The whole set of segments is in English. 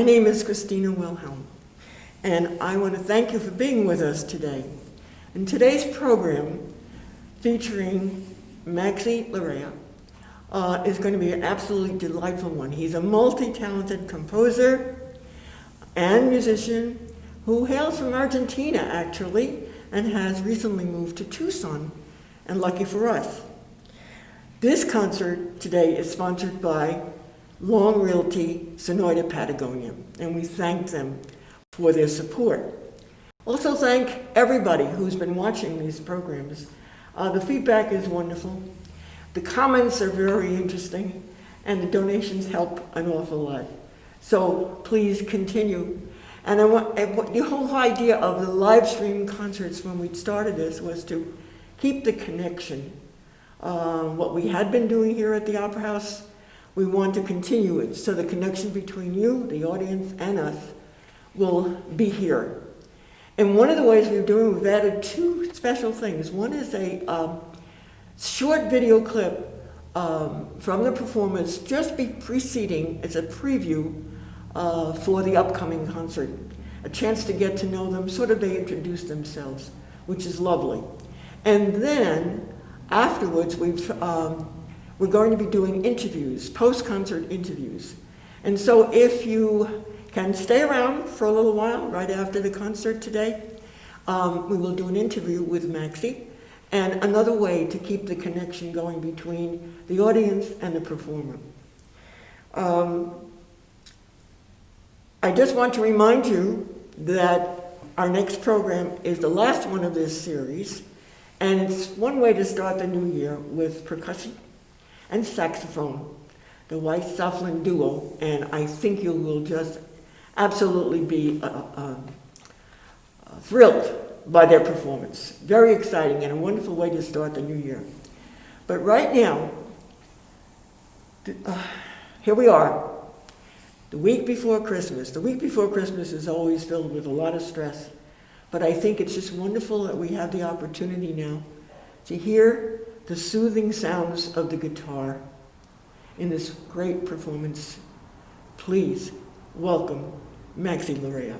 name is Christina Wilhelm, and I want to thank you for being with us today. In today's program, featuring Maxi Larea, is going to be an absolutely delightful one. He's a multi-talented composer and musician who hails from Argentina, actually, and has recently moved to Tucson, and lucky for us. This concert today is sponsored by Long Realty Sonoyta Patagonia, and we thank them for their support. Also thank everybody who's been watching these programs. The feedback is wonderful. The comments are very interesting, and the donations help an awful lot. So please continue. And the whole idea of the live stream concerts when we started this was to keep the connection. What we had been doing here at the Opera House, we want to continue it, so the connection between you, the audience, and us will be here. And one of the ways we're doing, we've added two special things. One is a short video clip from the performance just preceding, it's a preview for the upcoming concert. A chance to get to know them, sort of they introduce themselves, which is lovely. And then afterwards, we're going to be doing interviews, post-concert interviews. And so if you can stay around for a little while right after the concert today, we will do an interview with Maxi, and another way to keep the connection going between the audience and the performer. I just want to remind you that our next program is the last one of this series, and it's one way to start the new year with percussion and saxophone, the Weiss-Saflin duo, and I think you will just absolutely be thrilled by their performance. Very exciting and a wonderful way to start the new year. But right now, here we are, the week before Christmas. The week before Christmas is always filled with a lot of stress, but I think it's just wonderful that we have the opportunity now to hear the soothing sounds of the guitar in this great performance. Please welcome Maxi Larea.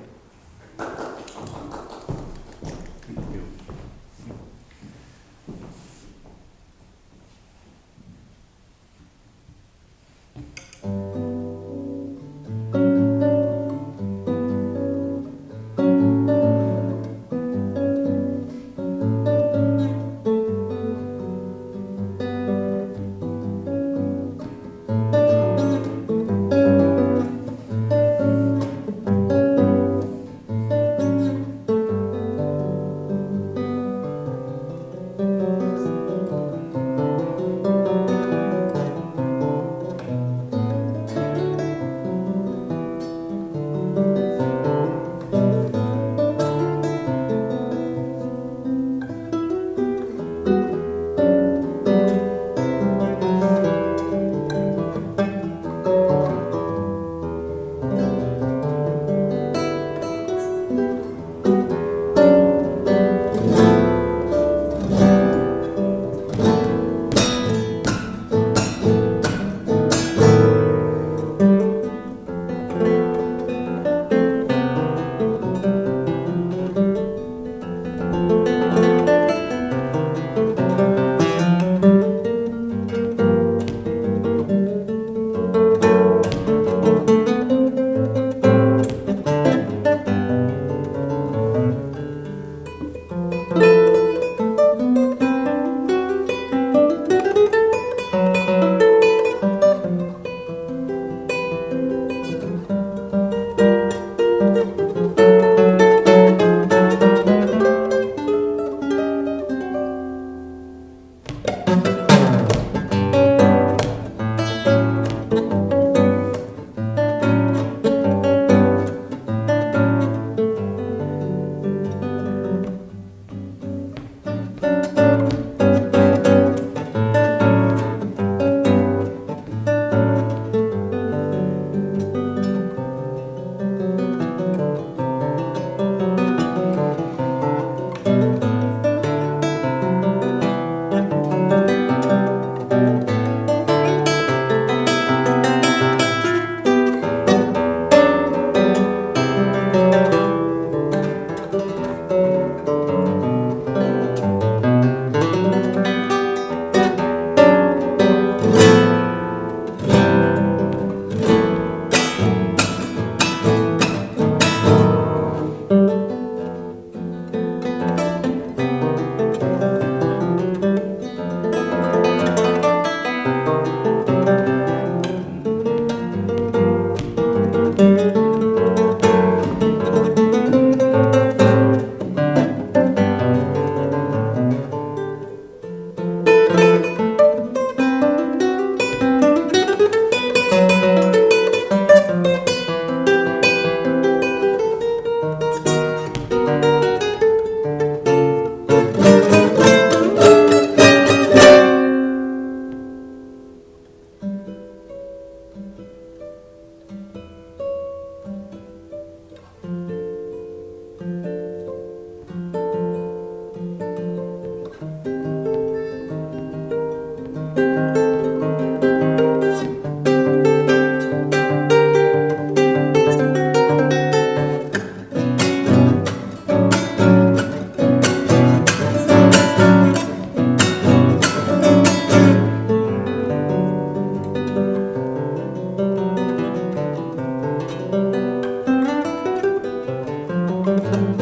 Thank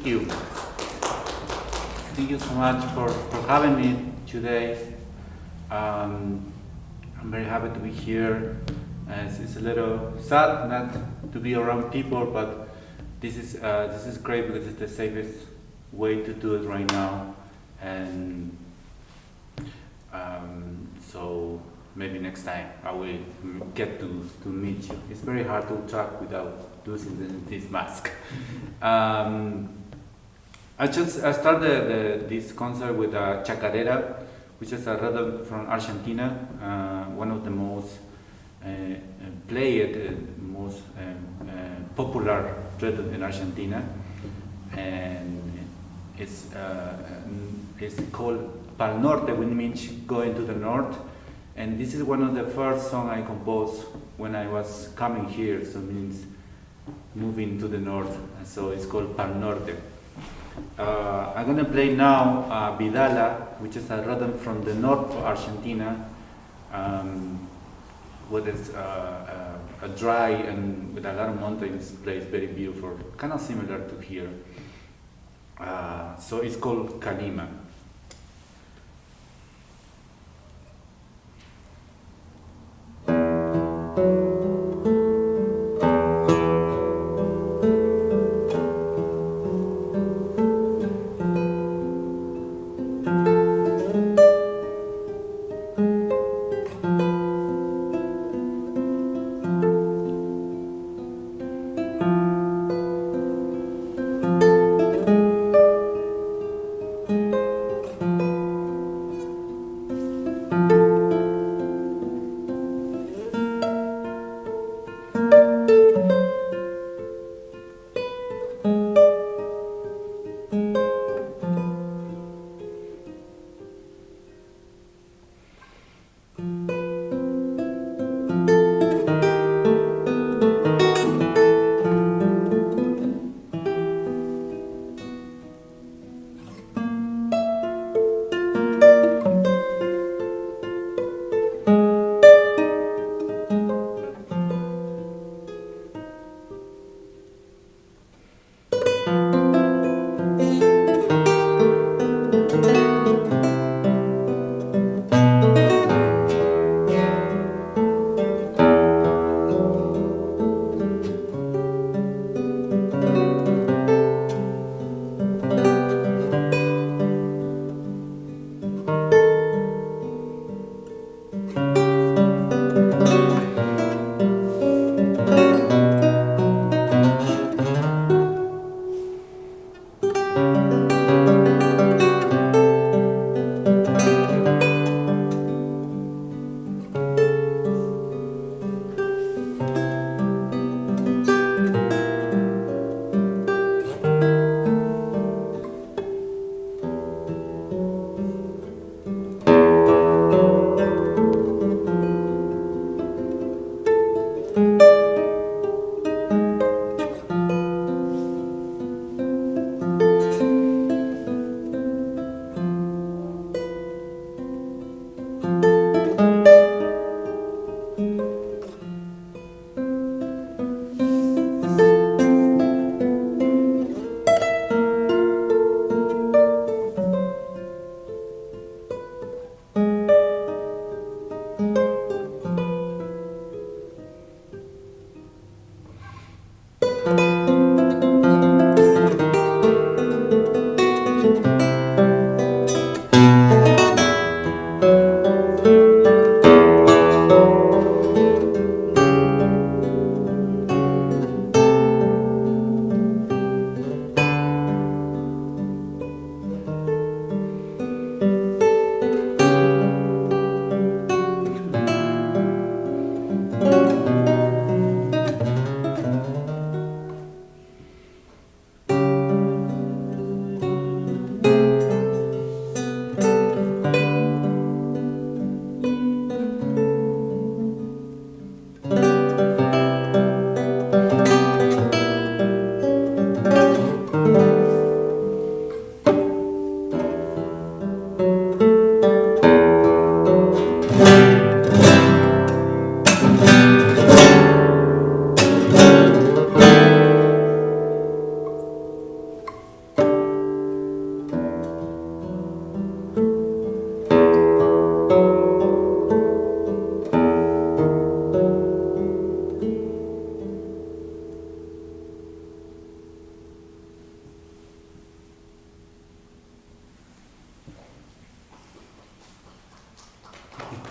you. Thank you so much for having me today. I'm very happy to be here. It's a little sad not to be around people, but this is great because it's the safest way to do it right now. And so maybe next time I will get to meet you. It's very hard to talk without losing this mask. I started this concert with a chacarera, which is a rhythm from Argentina, one of the most played, most popular rhythm in Argentina, and it's called Pal Norte, which means going to the north. And this is one of the first songs I composed when I was coming here, so it means moving to the north. And so it's called Pal Norte. I'm gonna play now Vidala, which is a rhythm from the north of Argentina, with a dry and with a lot of mountains place, very beautiful, kind of similar to here. So it's called Calima.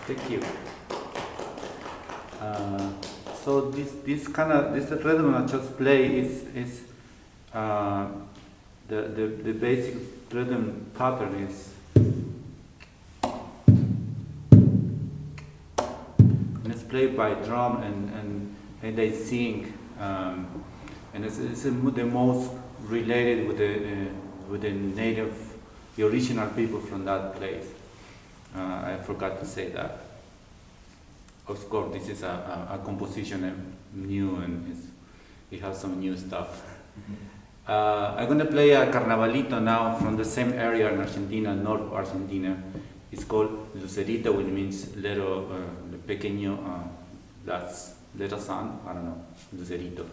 Thank you. So this rhythm I just play is the basic rhythm pattern is, and it's played by drum and they sing, and it's the most related with the original people from that place. I forgot to say that. Of course, this is a composition new, and it has some new stuff. I'm going to play a carnavalito now from the same area in Argentina, North Argentina. It's called Lucerito, which means little, pequeño, that's little sun, I don't know, Lucerito.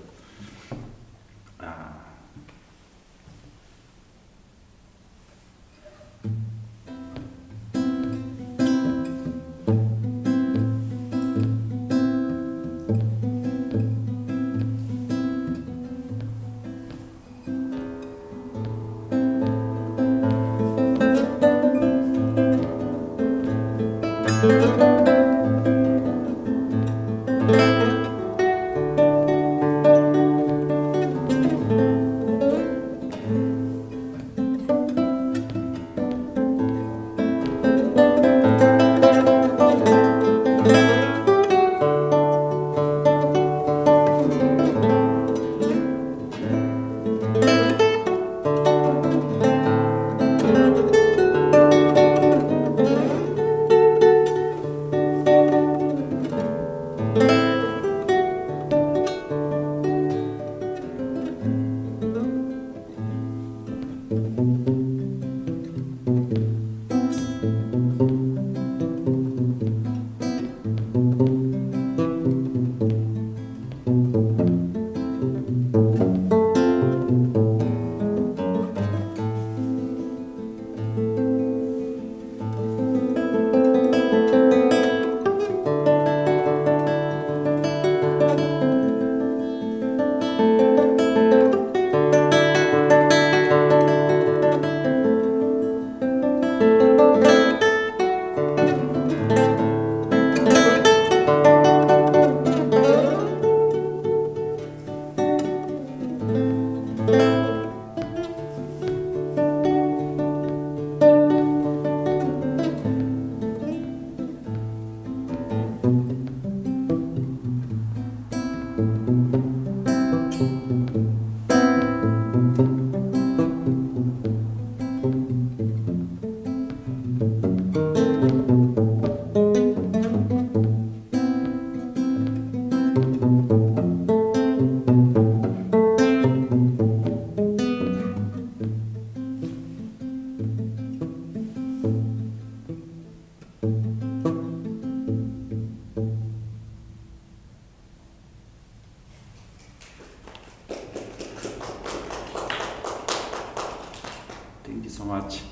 Thank you so much.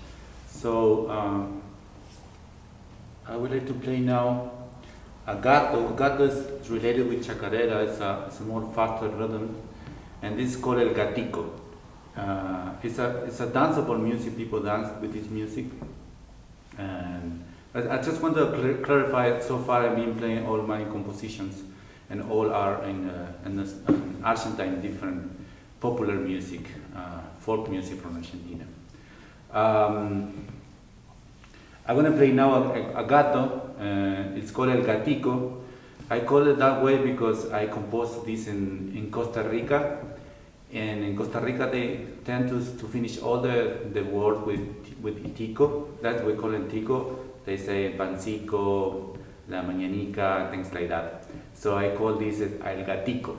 So I would like to play now a gato. Gato is related with chacarera. It's a more faster rhythm, and this is called el gatico. It's a danceable music. People dance with this music, and I just want to clarify. So far, I've been playing all my compositions, and all are in Argentine, different popular music, folk music from Argentina. I'm going to play now a gato. It's called el gatico. I call it that way because I composed this in Costa Rica, and in Costa Rica they tend to finish all the word with tico. That's what we call it tico. They say pancico, la mañanica, things like that. So I call this el gatico.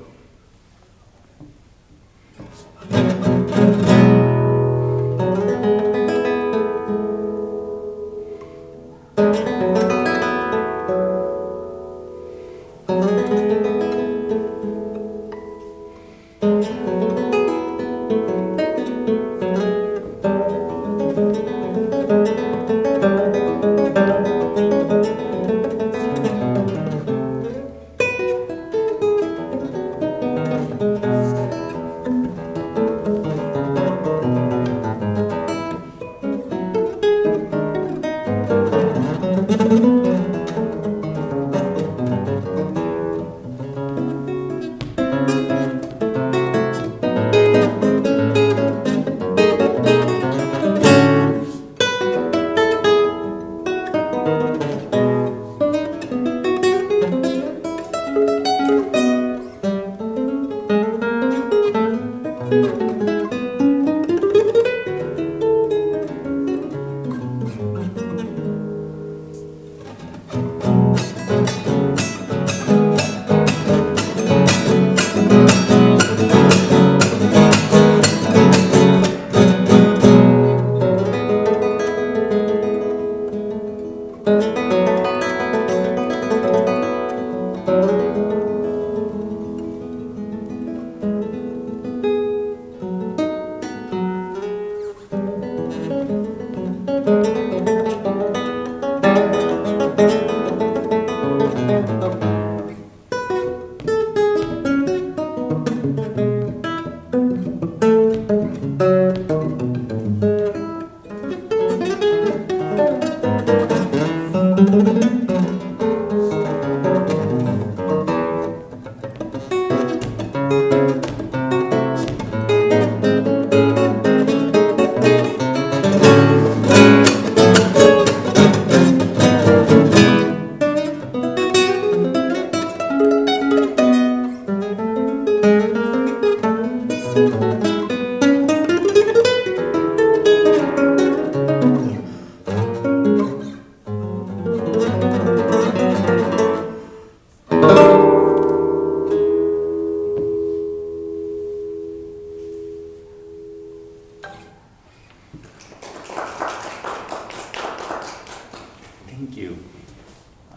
Thank you.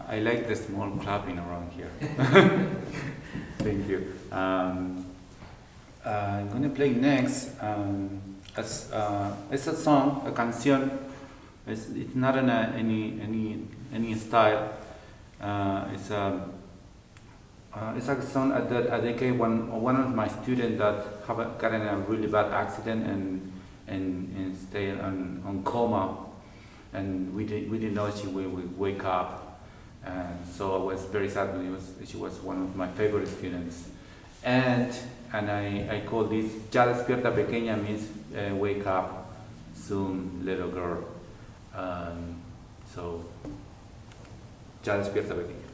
I like the small clapping around here. Thank you. I'm going to play next. It's a song, a canción. It's not in any style. It's a song I dedicate one of my students that have gotten a really bad accident and stay on coma. And we didn't know she would wake up, and so I was very sad. She was one of my favorite students, and I call this "Ya despierta pequeña" means wake up soon, little girl. So "Ya despierta pequeña."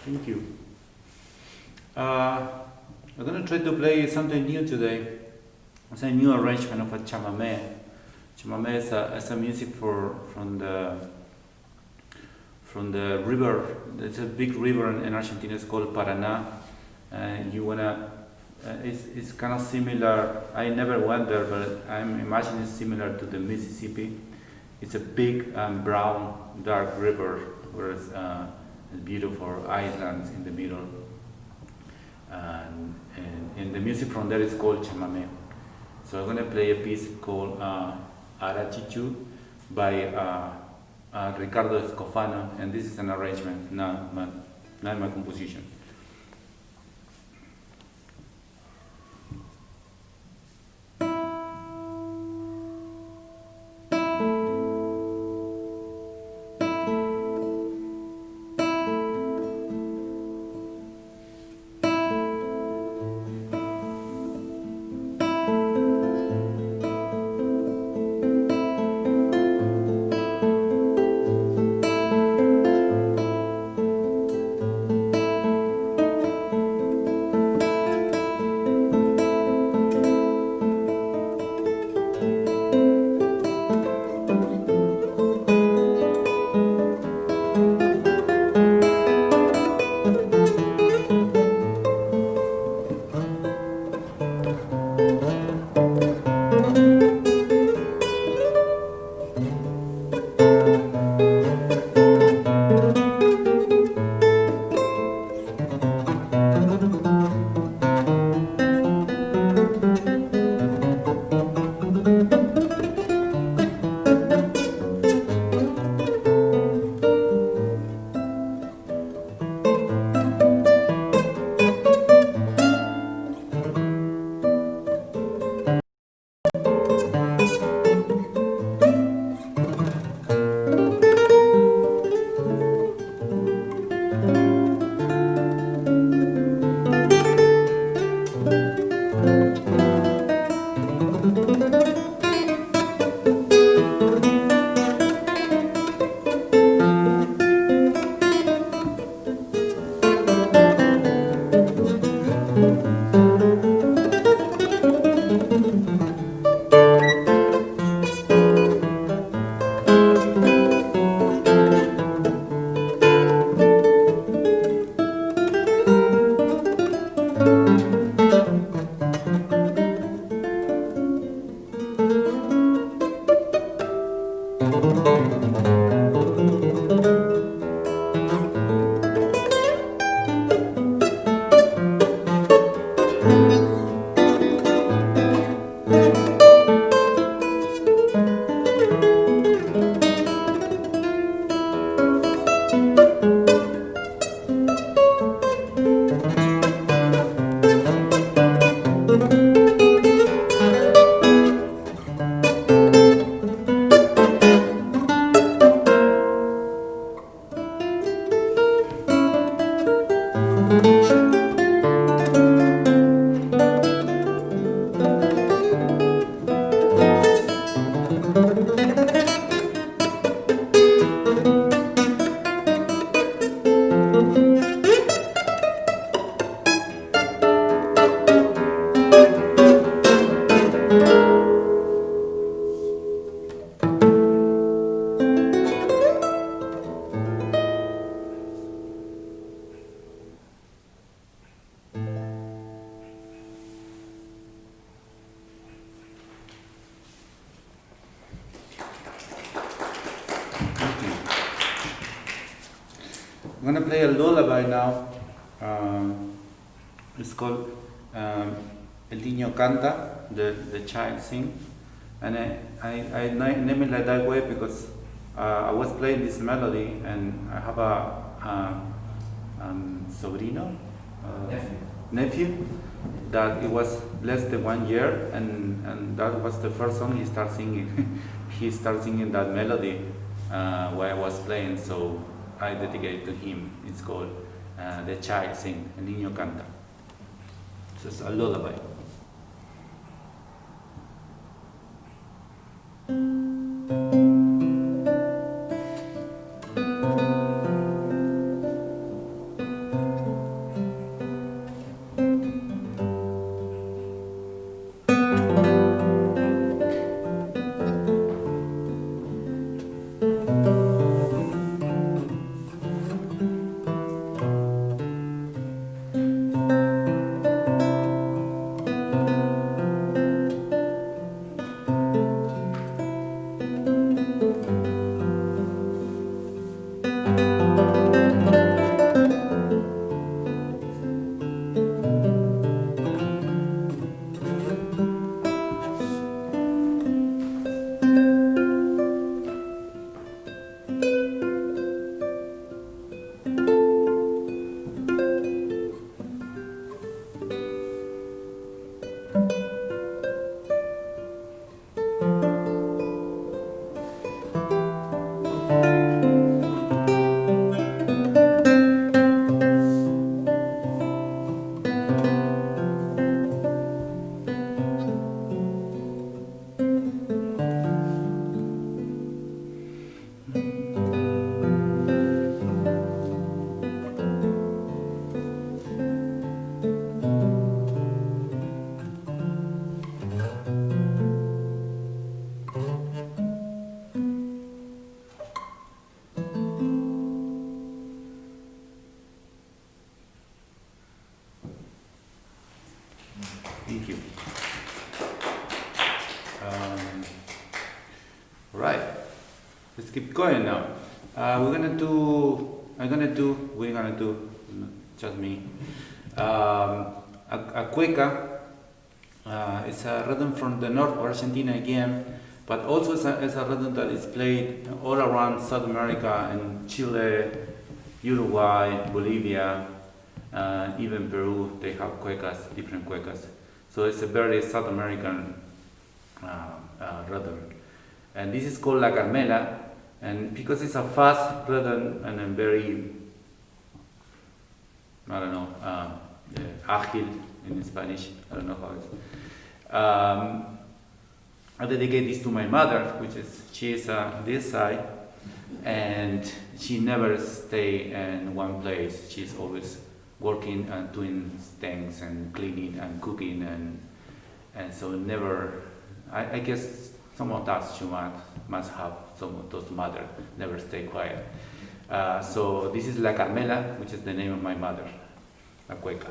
Thank you. I'm going to try to play something new today. It's a new arrangement of a chamamé. Chamamé is a music from the river. It's a big river in Argentina. It's called Paraná. It's kind of similar. I never went there, but I'm imagining it's similar to the Mississippi. It's a big brown, dark river where it's beautiful islands in the middle. And the music from there is called chamamé. So I'm going to play a piece called Arachichu by Ricardo Escofano, and this is an arrangement, not my composition. I'm going to play a lullaby now. It's called El Niño Canta, the child sing. And I name it like that way because I was playing this melody and I have a sobrino, nephew, that it was less than 1 year, and that was the first song he started singing. He started singing that melody while I was playing, so I dedicate it to him. It's called The Child Sing, El Niño Canta. So it's a lullaby. keep going now. We're gonna do, just me, a cueca. It's a rhythm from the north of Argentina again, but also it's a rhythm that is played all around South America and Chile, Uruguay, Bolivia, even Peru. They have cuecas, different cuecas. So it's a very South American rhythm. And this is called La Carmela, and because it's a fast rhythm and a very, I don't know, ágil in Spanish, I don't know how it's. I dedicate this to my mother, she is this side, and she never stay in one place. She's always working and doing things and cleaning and cooking and so never. I guess some of that she must have some of those mother never stay quiet. So this is La Carmela, which is the name of my mother, La Cueca.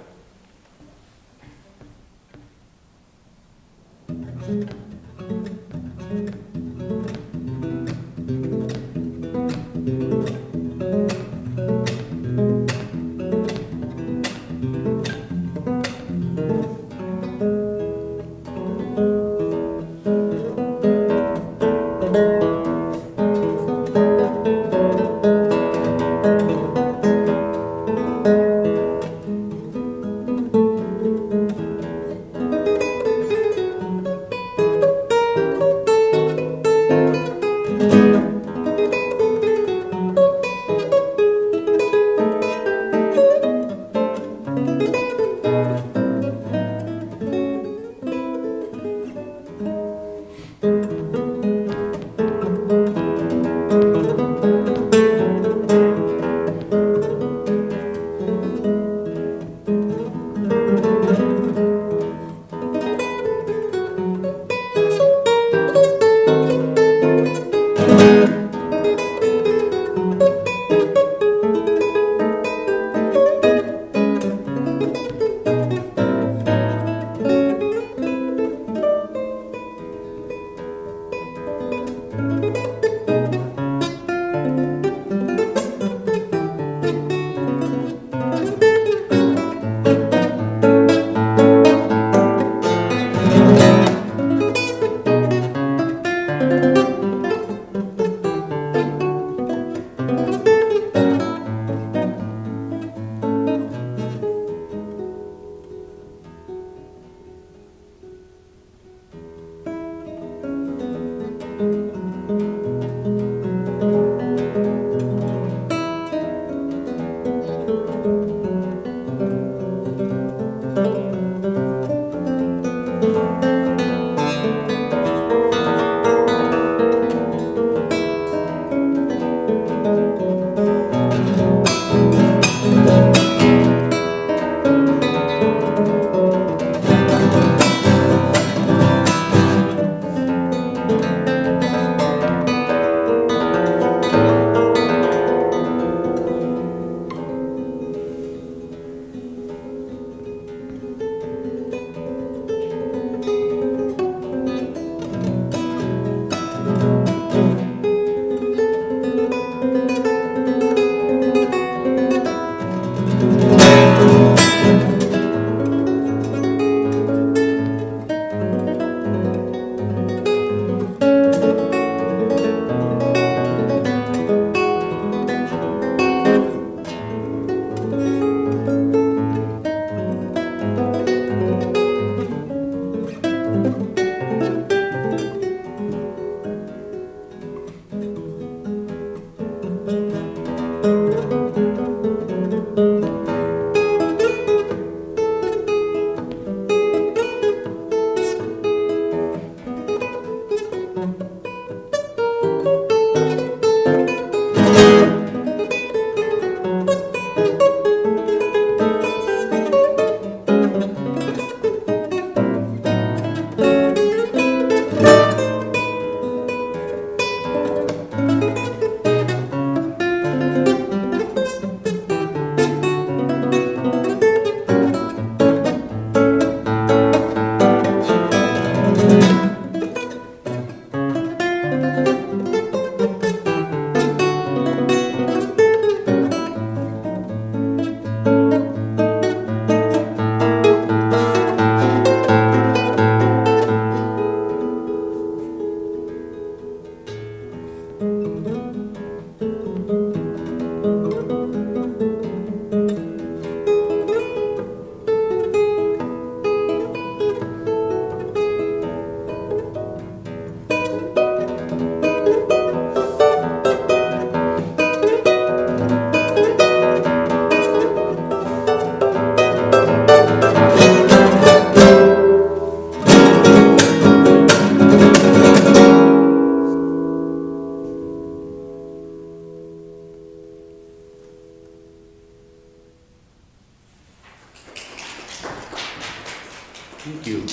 Thank you.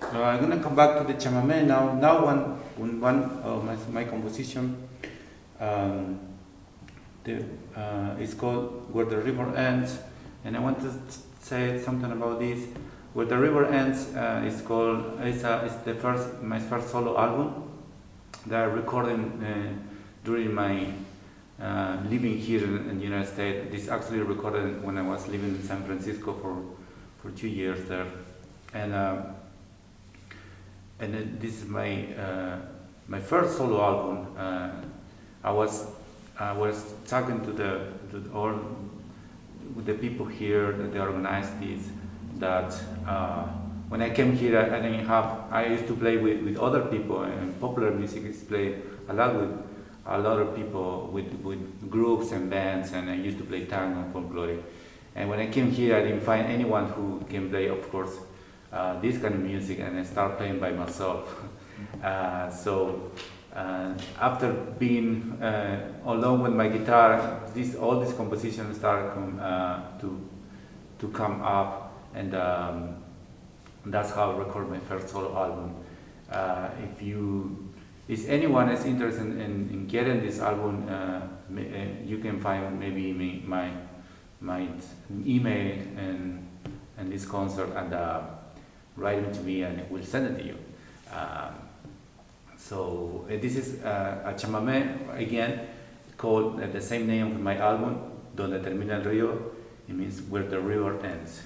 I'm gonna come back to the chamamé now. Now, one of my composition, um, it's called "Where the River Ends," and I want to say something about this. "Where the River Ends" is called. It's my first solo album that I recorded during my living here in the United States. This actually recorded when I was living in San Francisco for 2 years there, and this is my first solo album. I was talking to all with the people here that they organized this. That when I came here, I used to play with other people, and popular music is played a lot with a lot of people with groups and bands, and I used to play tango and folklore. And when I came here, I didn't find anyone who can play, of course, this kind of music, and I started playing by myself. After being alone with my guitar, all these compositions started to come up, and that's how I record my first solo album. If anyone is interested in getting this album, you can find maybe my email and this concert, and write it to me, and we'll send it to you. This is a chamamé, again, called the same name of my album, Donde Termina el Río. It means where the river ends.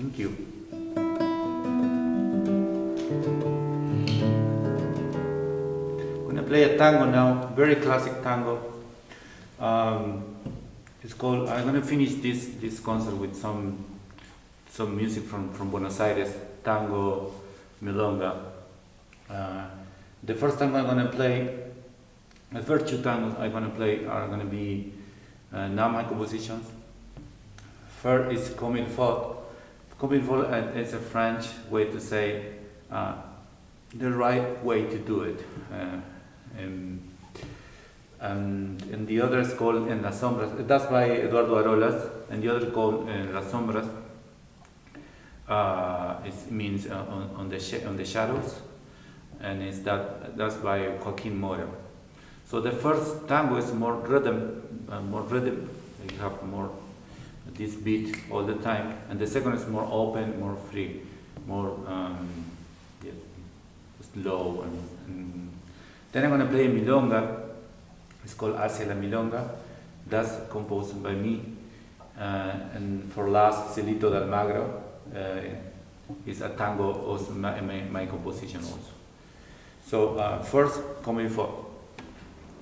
Thank you. I'm gonna play a tango now, very classic tango. It's called. I'm gonna finish this concert with some music from Buenos Aires, tango, milonga. The first tango I'm gonna play, the first two tangos I'm gonna play are gonna be now my compositions. First is comme il faut. Comme il faut is a French way to say the right way to do it. And the other is called En las Sombras. That's by Eduardo Arolas, and the other called En las Sombras. It means on the shadows, and that's by Joaquin Mora. So the first tango is more rhythm. You have more this beat all the time, and the second is more open, more free, more slow. And then I'm gonna play a milonga. It's called Hacia la Milonga. That's composed by me, and for last, Celito de Almagro. Is a tango, also my composition also. So first, como il faut,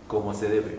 como se debe.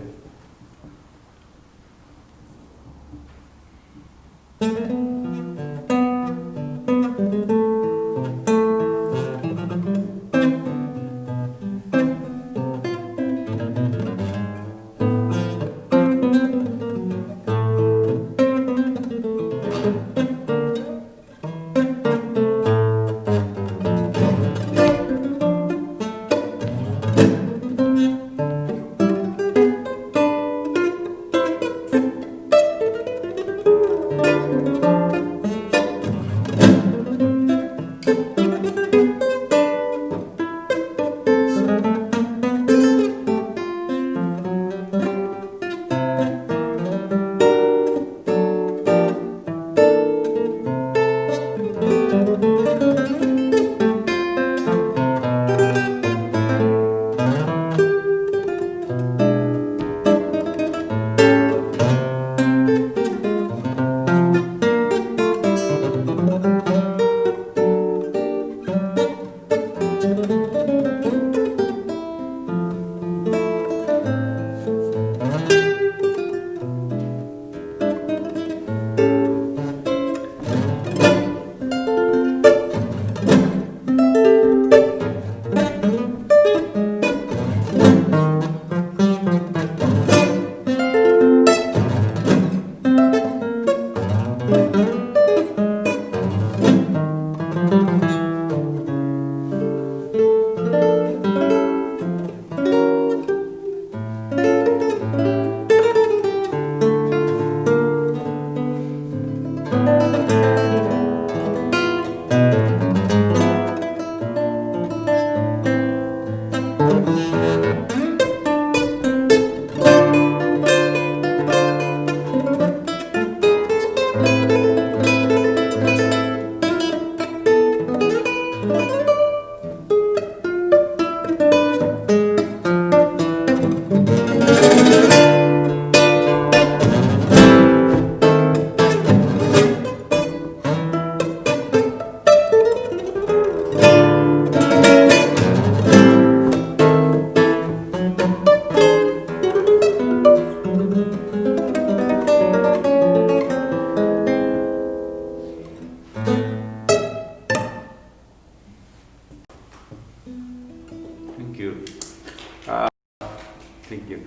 Thank you.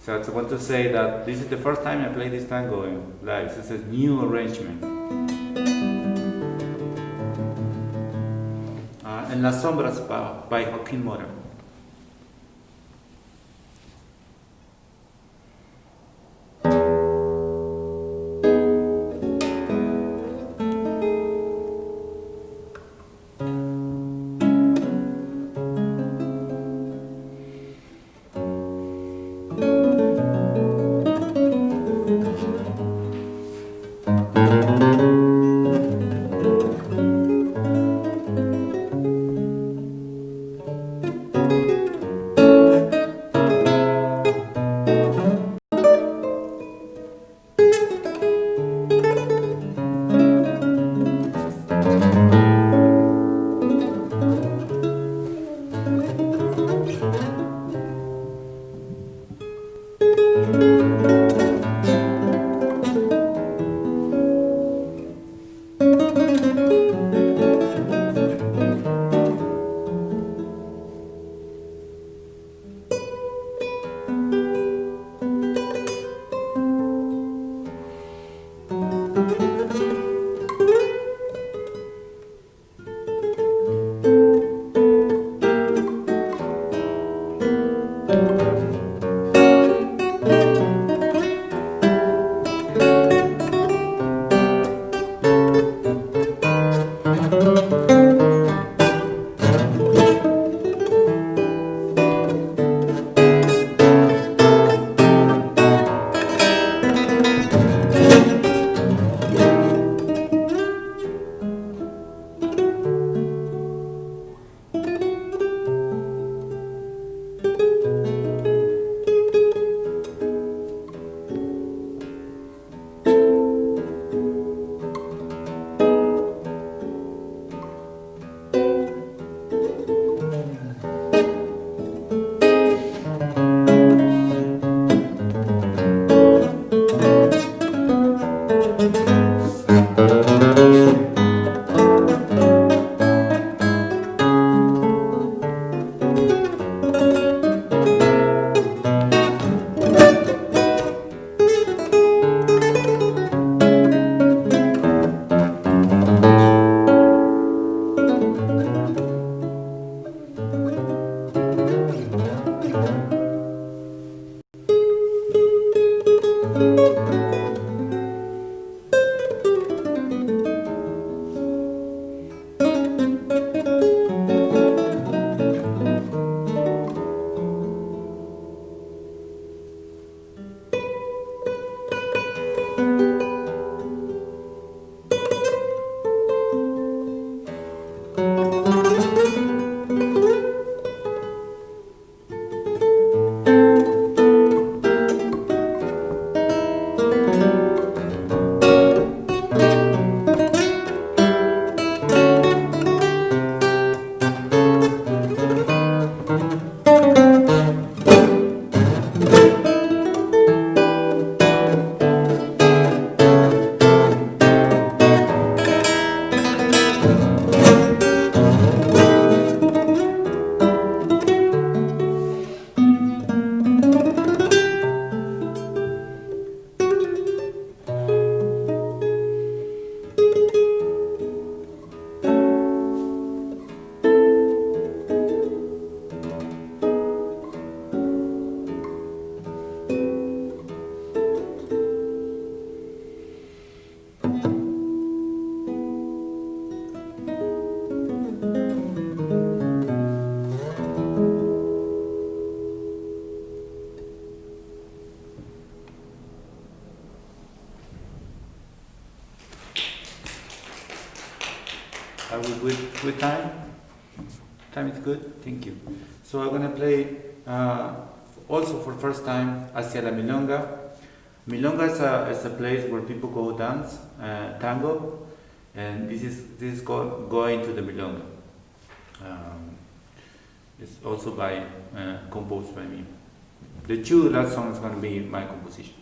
So I just want to say that this is the first time I play this tango in live. This is a new arrangement. En las Sombras by Joaquin Mora. Are we good with time? Time is good? Thank you. So I'm gonna play also for first time Hacia la Milonga. Milonga is a place where people go dance, tango, and this is called Going to the Milonga. It's also composed by me. The last song is gonna be my composition.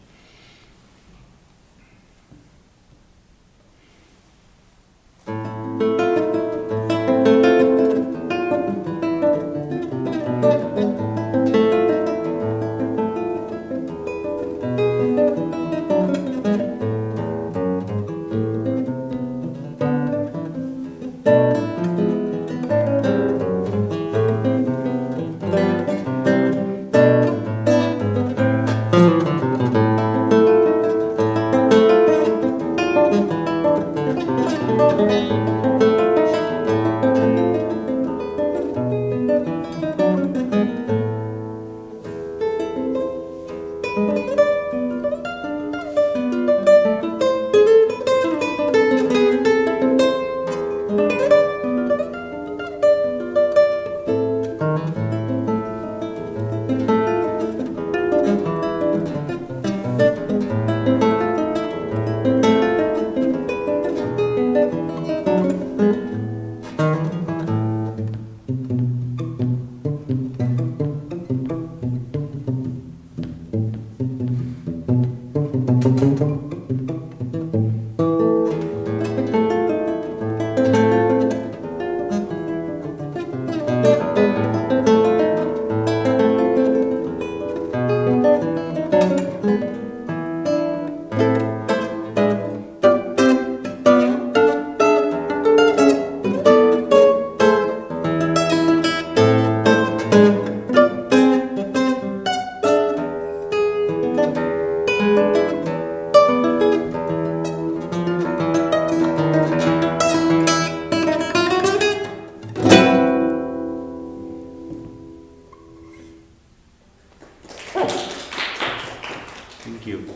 Thank you.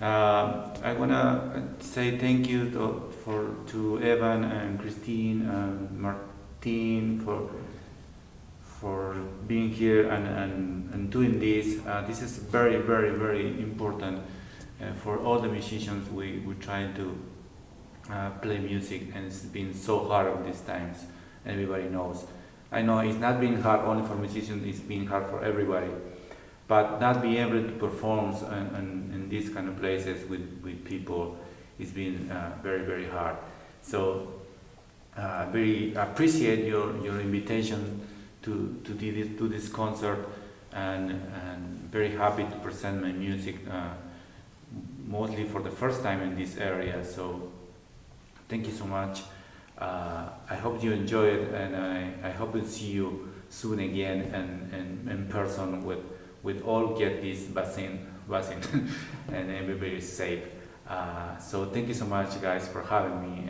I want to say thank you to Evan and Christine and Martin for being here and doing this. This is very, very, very important for all the musicians. We try to play music, and it's been so hard at these times. Everybody knows. I know it's not been hard only for musicians, it's been hard for everybody. But not being able to perform in these kind of places with people, it's been very, very hard. So very appreciate your invitation to do this concert, and very happy to present my music, mostly for the first time in this area. So thank you so much. I hope you enjoy it, and I hope to see you soon again and in person with all get this vaccine and everybody is safe. So thank you so much, guys, for having me,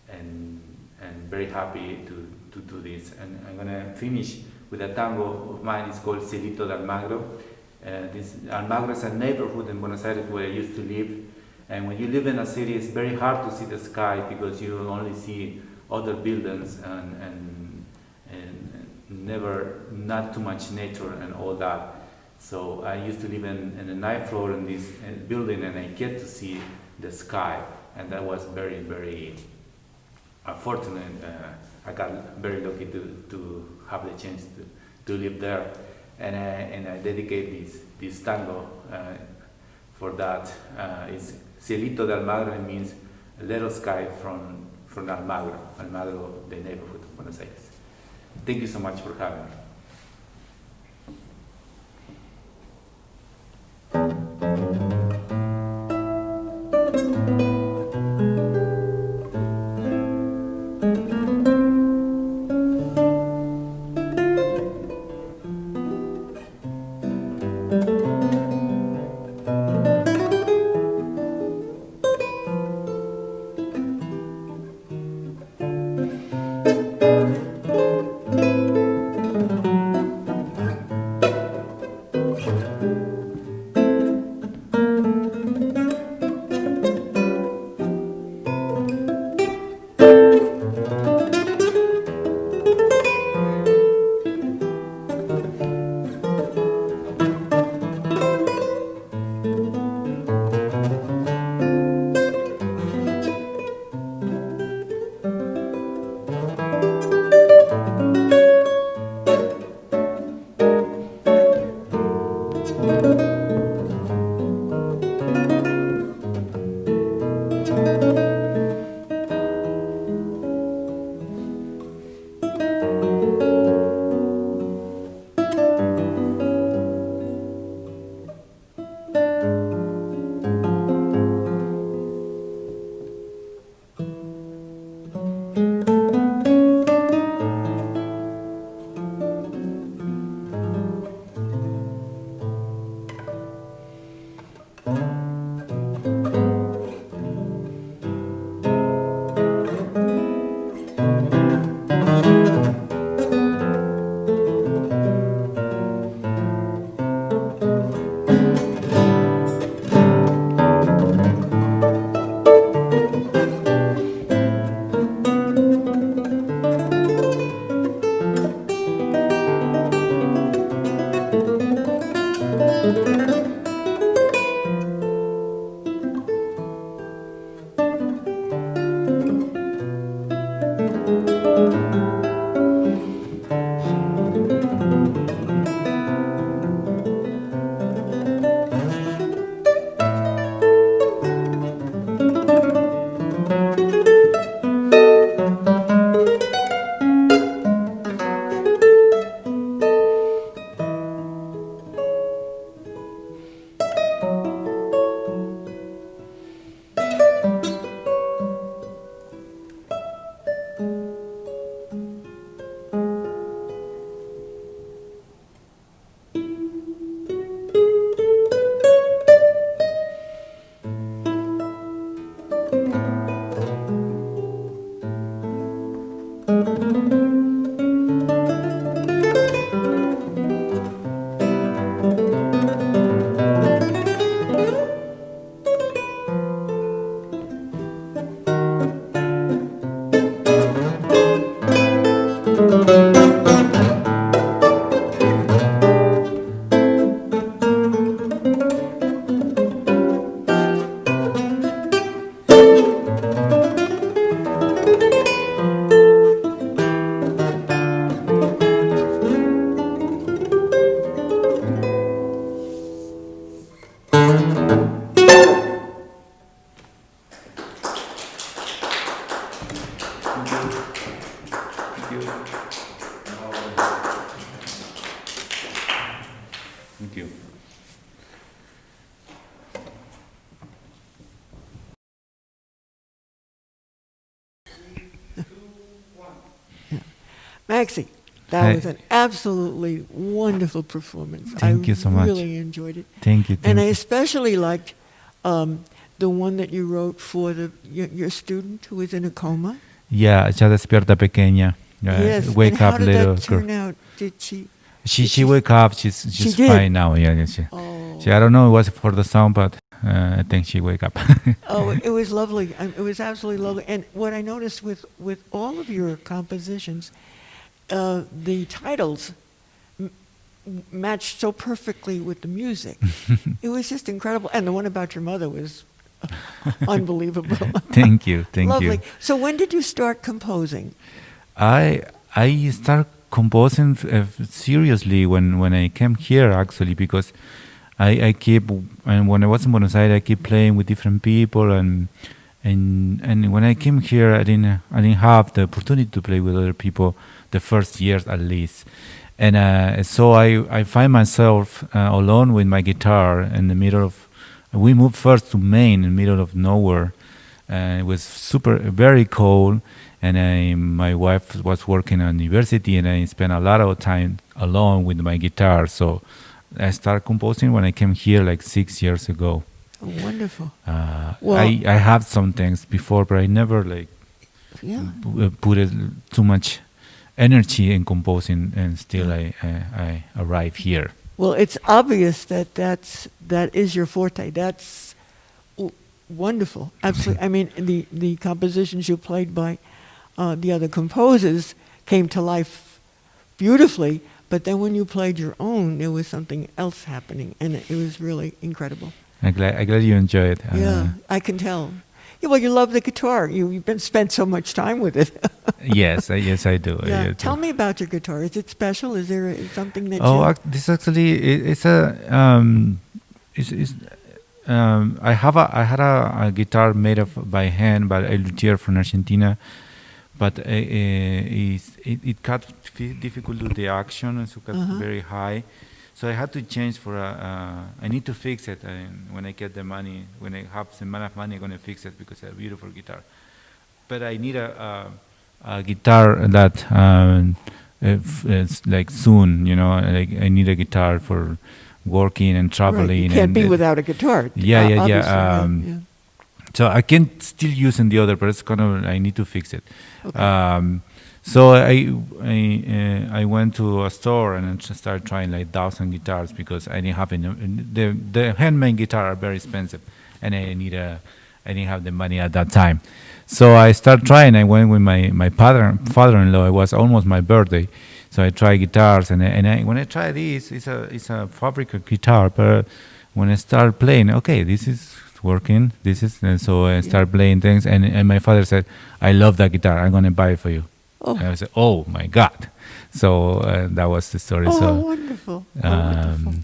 and very happy to do this. And I'm gonna finish with a tango of mine. It's called Cielito de Almagro. Almagro is a neighborhood in Buenos Aires where I used to live. And when you live in a city, it's very hard to see the sky because you only see other buildings and never, not too much nature and all that. So I used to live in the ninth floor in this building, and I get to see the sky, and that was very, very fortunate. I got very lucky to have the chance to live there, and I dedicate this tango for that. It's Cielito de Almagro. It means a little sky from Almagro, the neighborhood of Buenos Aires. Thank you so much for having me. Maxie, that Hi. was an absolutely wonderful performance. Thank you so much. I really enjoyed it. Thank you. And Thank I you. especially liked the one that you wrote for your student who was in a coma. Yeah, ya despierta pequeña. Yes. Wake And how up, did little that girl. turn out? Did she? She wake up. She's did? fine now. Yeah. Oh. I don't know. It was for the song, but I think she wake up. Oh, it was lovely. It was absolutely lovely. And what I noticed with all of your compositions, the titles matched so perfectly with the music. It was just incredible. And the one about your mother was unbelievable. Thank you. Thank Lovely. you. So when did you start composing? I start composing seriously when I came here, actually, because I keep, and when I was in Buenos Aires, I keep playing with different people, and when I came here, I didn't have the opportunity to play with other people the first years at least, and so I find myself alone with my guitar in the middle of. We moved first to Maine, in the middle of nowhere. It was very cold, and my wife was working at university, and I spent a lot of time alone with my guitar. So I started composing when I came here like 6 years ago. Oh, wonderful. Well, I have some things before, but I never put too much energy in composing, and still I arrive here. Well, it's obvious that is your forte. That's wonderful. Absolutely. I mean, the compositions you played by the other composers came to life beautifully, but then when you played your own, there was something else happening, and it was really incredible. I'm glad you enjoy it. Yeah, I can tell. Yeah, well, you love the guitar. You've spent so much time with it. Yes, I do. Yeah. I do. Tell me about your guitar. Is it special? Is there something that this actually it's a I had a guitar made by hand by a luthier from Argentina, but it got difficult with the action, and so got very high. So I had to change for I need to fix it, and when I get the money, when I have some amount of money, I'm going to fix it because it's a beautiful guitar. But I need a guitar that it's like soon, like I need a guitar for working and traveling. Right. You can't be without a guitar. Yeah. So I can still use the other, but it's I need to fix it. Okay. So I went to a store and just started trying like 1,000 guitars because I didn't have enough. The handmade guitars are very expensive, and I didn't have the money at that time. So I started trying. I went with my father-in-law. It was almost my birthday, so I tried guitars. And when I tried this, it's a fabric guitar. But when I started playing, okay, this is working. And so I started playing things. And my father said, "I love that guitar. I'm going to buy it for you." Oh. And I said, "Oh my God!" So that was the story. Oh, so wonderful!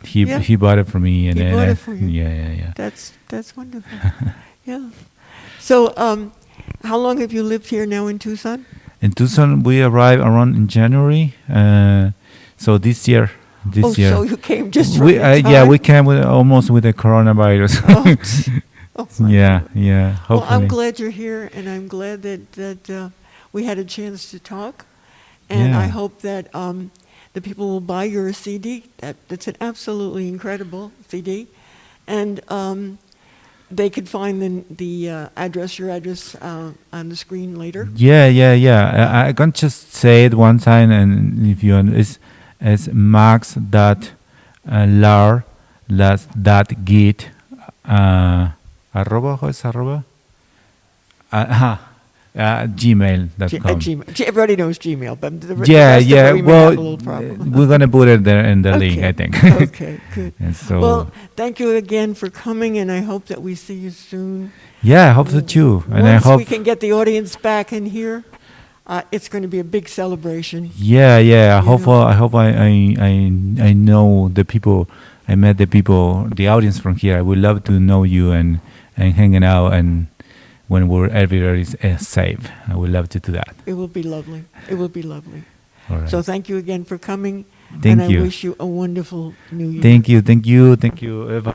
He bought it for me, and he bought it for you. Yeah. That's wonderful. Yeah. So, how long have you lived here now in Tucson? In Tucson, we arrived around in January. So this year. So you came just from the time? We came almost with the coronavirus. Yeah. Hopefully. Well, I'm glad you're here, and I'm glad that we had a chance to talk. And I hope that the people will buy your CD. That's an absolutely incredible CD, and they could find your address on the screen later. Yeah. I can just say it one time, and if you want, it's max.lar.git arroba. Gmail.com. Everybody knows Gmail, but the rest yeah. of it, we may have a little problem. We're gonna put it there in the link, I think. Okay, good. And so, well, thank you again for coming, and I hope that we see you soon. Yeah, I hope so too. And Once I hope we can get the audience back in here, it's going to be a big celebration. Yeah. I hope I know the people. I met the people, the audience from here. I would love to know you and hanging out and. When everywhere is safe, I would love to do that. It will be lovely. All right. So thank you again for coming. Thank and you. I wish you a wonderful New Year. Thank you, Eva. Thank you for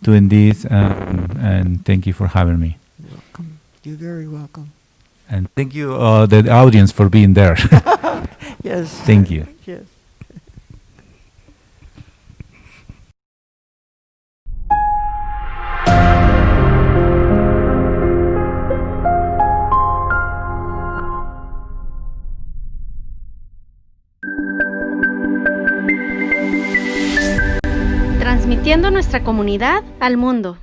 doing this, and thank you for having me. You're welcome. You're very welcome. And thank you, the audience, for being there. Yes. Thank you. Yes. Transmitiendo nuestra comunidad al mundo.